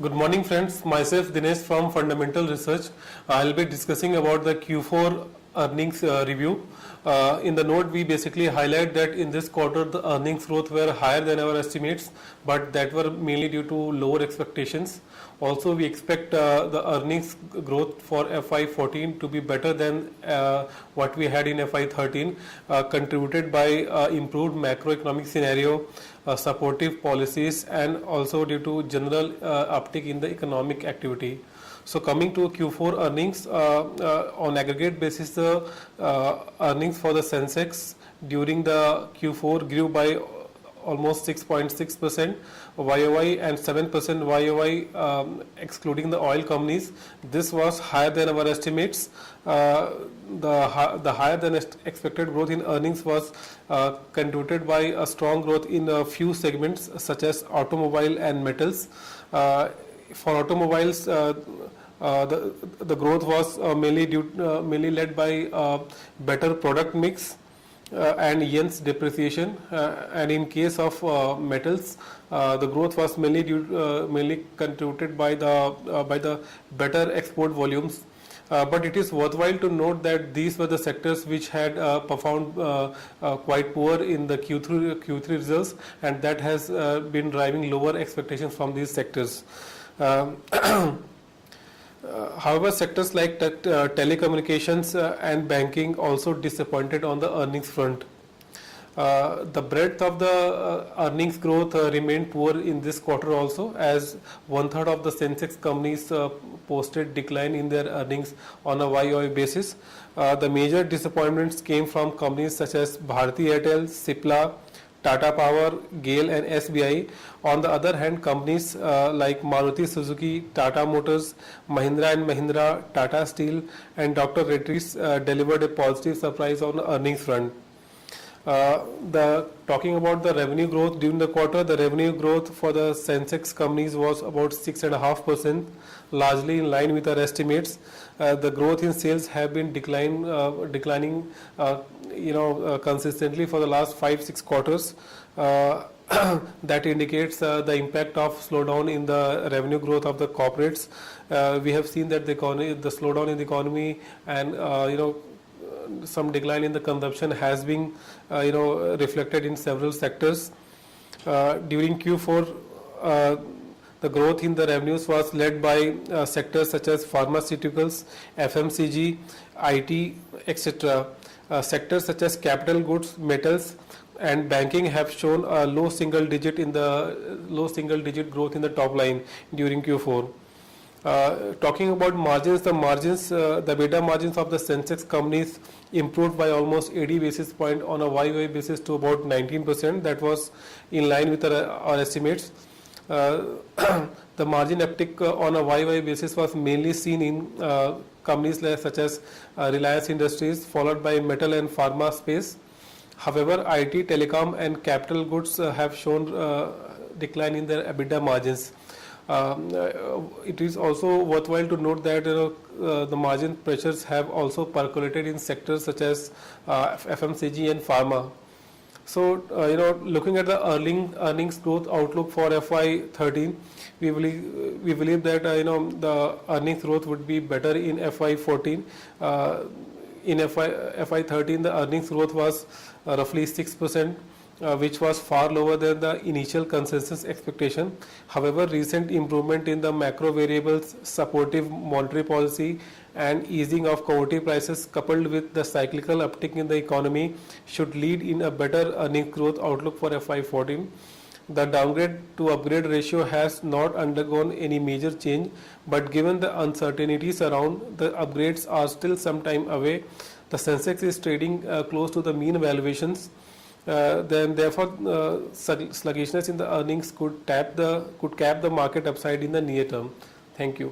Good morning friends, myself Dinesh from Fundamental Research. I'll be discussing about the Q4 earnings review. In the note we basically highlight that in this quarter the earnings growth were higher than our estimates, but that were mainly due to lower expectations. Also we expect the earnings growth for FY14 to be better than what we had in FY13, contributed by improved macroeconomic scenario, supportive policies, and also due to general uptick in the economic activity. So coming to Q4 earnings, on aggregate basis, the earnings for the Sensex during the Q4 grew by almost 6.6% YOY and 7% YOY excluding the oil companies. This was higher than our estimates. The higher than expected growth in earnings was contributed by a strong growth in a few segments such as automobile and metals. For automobiles, the growth was mainly led by better product mix and yen's depreciation, and in case of metals, the growth was mainly contributed by the better export volumes. But it is worthwhile to note that these were the sectors which had performed quite poor in the Q3 results, and that has been driving lower expectations from these sectors. However, sectors like telecommunications and banking also disappointed on the earnings front. The breadth of the earnings growth remained poor in this quarter also, as 1/3 of the Sensex companies posted decline in their earnings on a YOY basis. The major disappointments came from companies such as Bharti Airtel, Cipla, Tata Power, GAIL and SBI. On the other hand, companies like Maruti Suzuki, Tata Motors, Mahindra and Mahindra, Tata Steel and Dr. Reddy's delivered a positive surprise on the earnings front. Talking about the revenue growth during the quarter, the revenue growth for the Sensex companies was about 6.5%, largely in line with our estimates. The growth in sales have been declining consistently for the last 5-6 quarters. That indicates the impact of slowdown in the revenue growth of the corporates. We have seen that the slowdown in the economy and some decline in the consumption has been reflected in several sectors. During Q4, the growth in the revenues was led by sectors such as pharmaceuticals, FMCG, IT, etc. Sectors such as capital goods, metals and banking have shown a low single digit growth in the top line during Q4. Talking about margins, the EBITDA margins of the Sensex companies improved by almost 80 basis points on a YOY basis to about 19%. That was in line with our estimates. The margin uptick on a YOY basis was mainly seen in companies such as Reliance Industries, followed by metal and pharma space. However, IT, telecom and capital goods have shown decline in their EBITDA margins. It is also worthwhile to note that the margin pressures have also percolated in sectors such as FMCG and pharma. So, looking at the earnings growth outlook for FY13, we believe that the earnings growth would be better in FY14. In FY13, the earnings growth was roughly 6%. Which was far lower than the initial consensus expectation. However, recent improvement in the macro variables, supportive monetary policy and easing of commodity prices coupled with the cyclical uptick in the economy should lead in a better earnings growth outlook for FY14. The downgrade to upgrade ratio has not undergone any major change, but given the uncertainties around, the upgrades are still some time away. The Sensex is trading close to the mean valuations. Therefore, sluggishness in the earnings could cap the market upside in the near term. Thank you.